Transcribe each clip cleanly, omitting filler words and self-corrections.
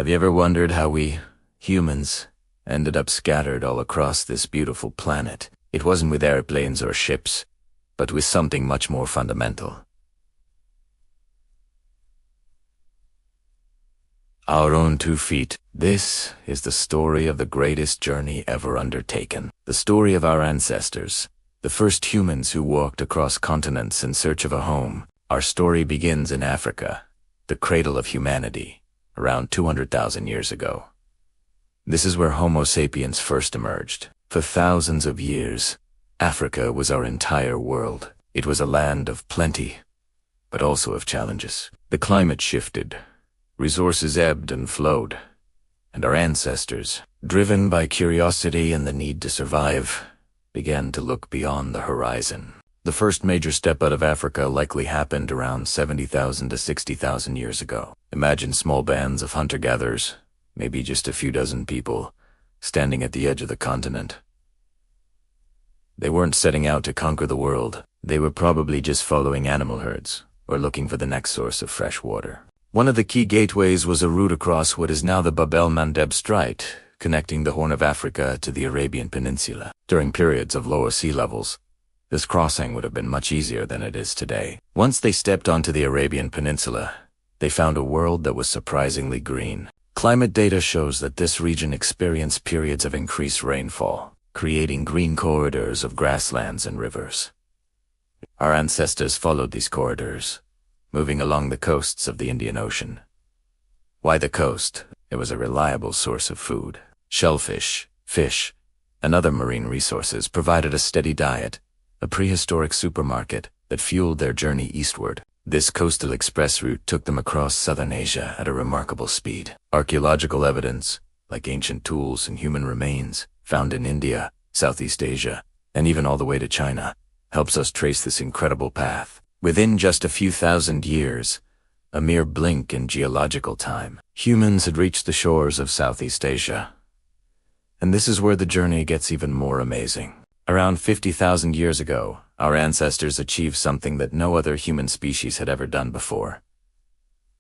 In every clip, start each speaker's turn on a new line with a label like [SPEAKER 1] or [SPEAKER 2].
[SPEAKER 1] Have you ever wondered how we, humans, ended up scattered all across this beautiful planet? It wasn't with airplanes or ships, but with something much more fundamental. Our own 2 feet. This is the story of the greatest journey ever undertaken. The story of our ancestors, the first humans who walked across continents in search of a home. Our story begins in Africa, the cradle of humanity, around 200,000 years ago. This is where Homo sapiens first emerged. For thousands of years, Africa was our entire world. It was a land of plenty, but also of challenges. The climate shifted, resources ebbed and flowed, and our ancestors, driven by curiosity and the need to survive, began to look beyond the horizon. The first major step out of Africa likely happened around 70,000 to 60,000 years ago. Imagine small bands of hunter-gatherers, maybe just a few dozen people, standing at the edge of the continent. They weren't setting out to conquer the world. They were probably just following animal herds, or looking for the next source of fresh water. One of the key gateways was a route across what is now the Bab el-Mandeb Strait, connecting the Horn of Africa to the Arabian Peninsula. During periods of lower sea levels, this crossing would have been much easier than it is today. Once they stepped onto the Arabian Peninsula, they found a world that was surprisingly green. Climate data shows that this region experienced periods of increased rainfall, creating green corridors of grasslands and rivers. Our ancestors followed these corridors, moving along the coasts of the Indian Ocean. Why the coast? It was a reliable source of food. Shellfish, fish, and other marine resources provided a steady diet, a prehistoric supermarket that fueled their journey eastward. This coastal express route took them across southern Asia at a remarkable speed. Archaeological evidence, like ancient tools and human remains, found in India, Southeast Asia, and even all the way to China, helps us trace this incredible path. Within just a few thousand years, a mere blink in geological time, humans had reached the shores of Southeast Asia. And this is where the journey gets even more amazing. Around 50,000 years ago, our ancestors achieved something that no other human species had ever done before.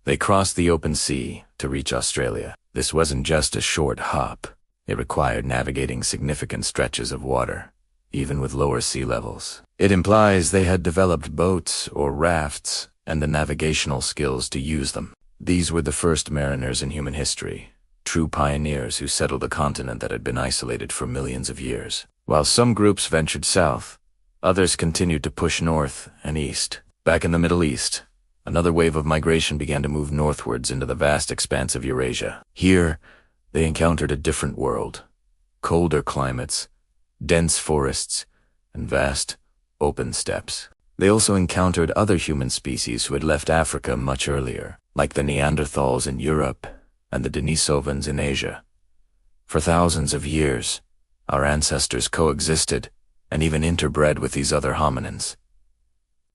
[SPEAKER 1] They crossed the open sea to reach Australia. This wasn't just a short hop. It required navigating significant stretches of water, even with lower sea levels. It implies they had developed boats or rafts and the navigational skills to use them. These were the first mariners in human history, true pioneers who settled a continent that had been isolated for millions of years. While some groups ventured south, others continued to push north and east. Back in the Middle East, another wave of migration began to move northwards into the vast expanse of Eurasia. Here, they encountered a different world. Colder climates, dense forests, and vast, open steppes. They also encountered other human species who had left Africa much earlier, like the Neanderthals in Europe and the Denisovans in Asia. For thousands of years, our ancestors coexisted and even interbred with these other hominins.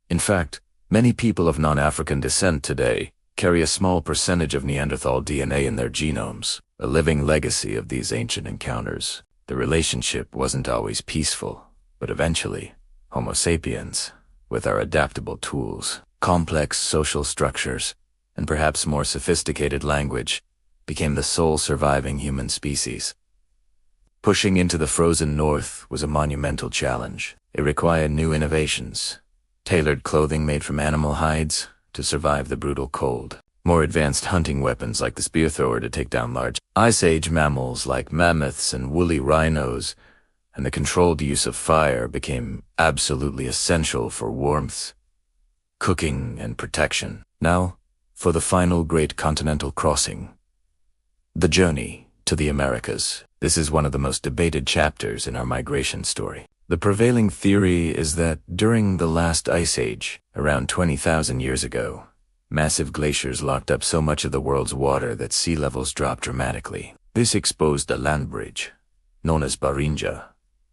[SPEAKER 1] In fact, many people of non-African descent today carry a small percentage of Neanderthal DNA in their genomes, a living legacy of these ancient encounters. The relationship wasn't always peaceful, but eventually, Homo sapiens, with our adaptable tools, complex social structures, and perhaps more sophisticated language, became the sole surviving human species. Pushing into the frozen north was a monumental challenge. It required new innovations, tailored clothing made from animal hides to survive the brutal cold, more advanced hunting weapons like the spear thrower to take down large Ice Age mammals like mammoths and woolly rhinos, and the controlled use of fire became absolutely essential for warmth, cooking, and protection. Now, for the final great continental crossing, the journey to the Americas. This is one of the most debated chapters in our migration story. The prevailing theory is that during the last ice age, around 20,000 years ago, massive glaciers locked up so much of the world's water that sea levels dropped dramatically. This exposed a land bridge, known as Beringia,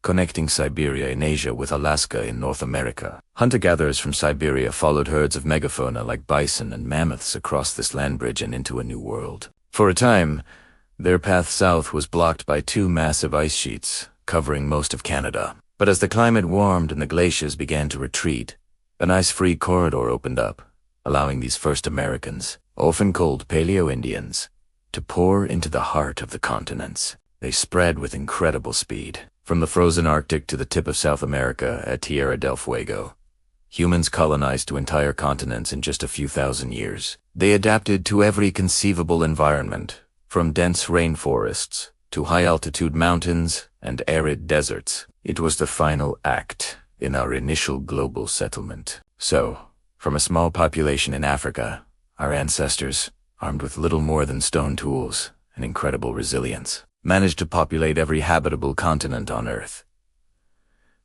[SPEAKER 1] connecting Siberia in Asia with Alaska in North America. Hunter-gatherers from Siberia followed herds of megafauna like bison and mammoths across this land bridge and into a new world. For a time, their path south was blocked by 2 massive ice sheets, covering most of Canada. But as the climate warmed and the glaciers began to retreat, an ice-free corridor opened up, allowing these first Americans, often called Paleo-Indians, to pour into the heart of the continents. They spread with incredible speed. From the frozen Arctic to the tip of South America at Tierra del Fuego, humans colonized to entire continents in just a few thousand years. They adapted to every conceivable environment, from dense rainforests to high-altitude mountains and arid deserts. It was the final act in our initial global settlement. So, from a small population in Africa, our ancestors, armed with little more than stone tools and incredible resilience, managed to populate every habitable continent on Earth.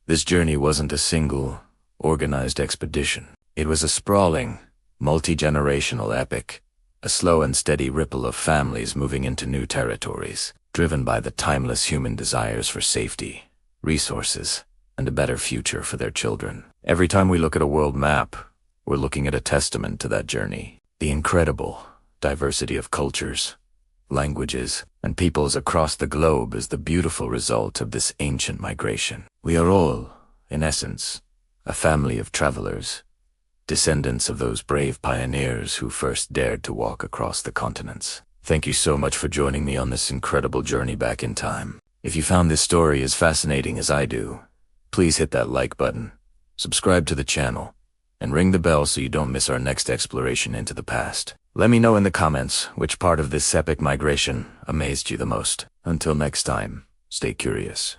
[SPEAKER 1] This journey wasn't a single, organized expedition. It was a sprawling, multi-generational epic, a slow and steady ripple of families moving into new territories, driven by the timeless human desires for safety, resources, and a better future for their children. Every time we look at a world map, we're looking at a testament to that journey. The incredible diversity of cultures, languages, and peoples across the globe is the beautiful result of this ancient migration. We are all, in essence, a family of travelers, descendants of those brave pioneers who first dared to walk across the continents. Thank you so much for joining me on this incredible journey back in time. If you found this story as fascinating as I do, please hit that like button, subscribe to the channel, and ring the bell so you don't miss our next exploration into the past. Let me know in the comments which part of this epic migration amazed you the most. Until next time, stay curious.